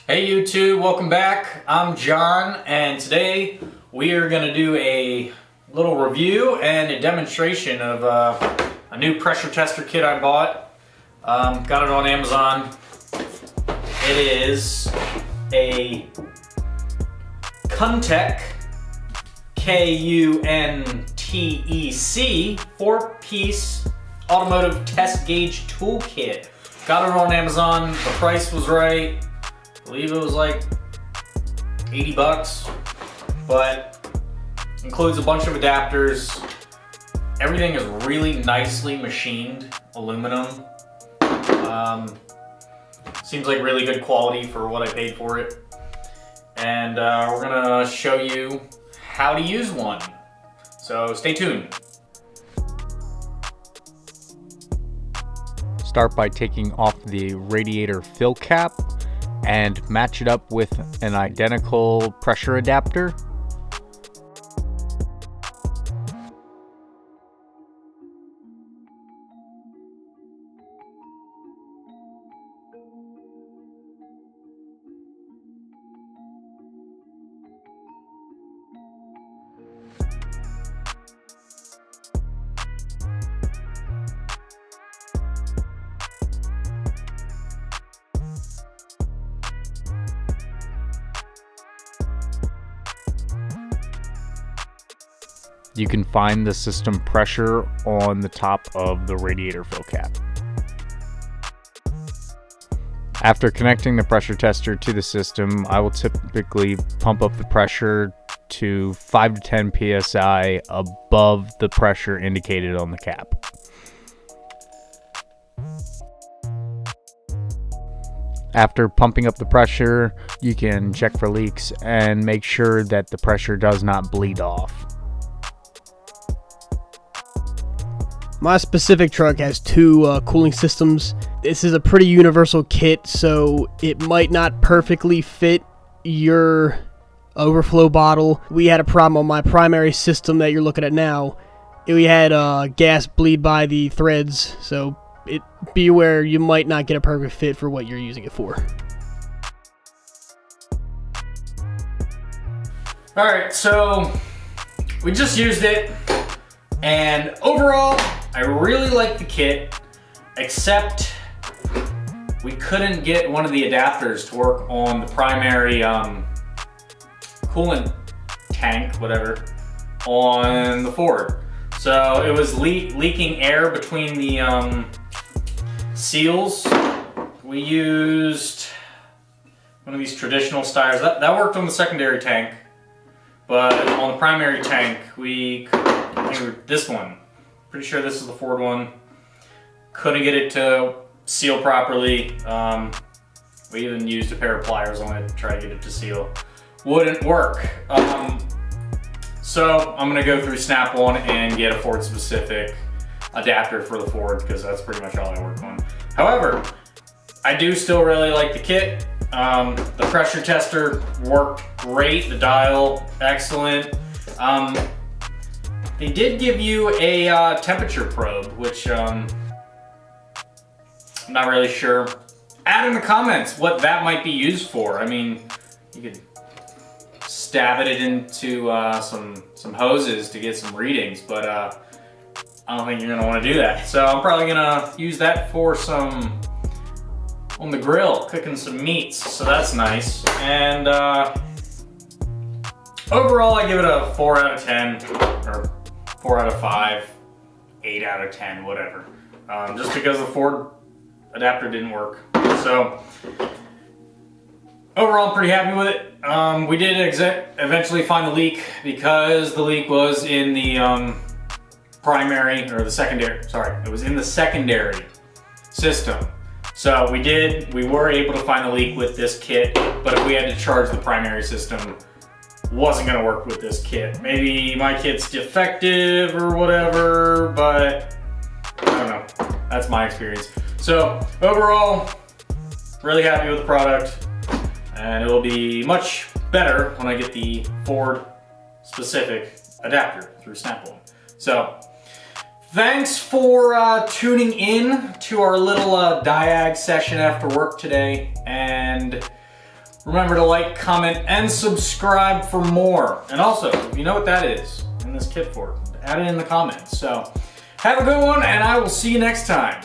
Hey YouTube, welcome back. I'm John, and today we are going to do a little review and a demonstration of a new pressure tester kit I bought. Got it on Amazon. It is a Coolant, K-U-N-T-E-C, 4-piece automotive test gauge tool kit. Got it on Amazon. The price was right. I believe it was like 80 bucks, but includes a bunch of adapters. Everything is really nicely machined aluminum. Seems like really good quality for what I paid for it. And we're gonna show you how to use one. So stay tuned. Start by taking off the radiator fill cap and match it up with an identical pressure adapter. You can find the system pressure on the top of the radiator fill cap. After connecting the pressure tester to the system, I will typically pump up the pressure to 5 to 10 psi above the pressure indicated on the cap. After pumping up the pressure, you can check for leaks and make sure that the pressure does not bleed off. My specific truck has two cooling systems. This is a pretty universal kit, so it might not perfectly fit your overflow bottle. We had a problem on my primary system that you're looking at now. We had gas bleed by the threads, so be aware you might not get a perfect fit for what you're using it for. Alright, so we just used it, and overall I really like the kit, except we couldn't get one of the adapters to work on the primary coolant tank, whatever, on the Ford. So it was leaking air between the seals. We used one of these traditional styles. That worked on the secondary tank, but on the primary tank, I think this one. Pretty sure this is the Ford one. Couldn't get it to seal properly. We even used a pair of pliers on it to try to get it to seal. Wouldn't work. So I'm gonna go through Snap-on and get a Ford specific adapter for the Ford, because that's pretty much all I work on. However, I do still really like the kit. The pressure tester worked great. The dial, excellent. They did give you a temperature probe, which I'm not really sure. Add in the comments what that might be used for. I mean, you could stab it into some hoses to get some readings, but I don't think you're gonna want to do that. So I'm probably gonna use that for some on the grill, cooking some meats. So that's nice. And overall, I give it a 4 out of 10, or 4 out of 5, 8 out of 10, whatever. Just because the Ford adapter didn't work. So overall, I'm pretty happy with it. We did eventually find the leak, because the leak was in the primary, or the secondary, sorry, it was in the secondary system. So we were able to find the leak with this kit, but if we had to charge the primary system, wasn't gonna work with this kit. Maybe my kit's defective or whatever, but I don't know. That's my experience. So overall, really happy with the product, and it will be much better when I get the Ford specific adapter through Snap-on. So thanks for tuning in to our little diag session after work today, and Remember to like, comment, and subscribe for more. And also, if you know what that is in this kit for, add it in the comments. So, have a good one, and I will see you next time.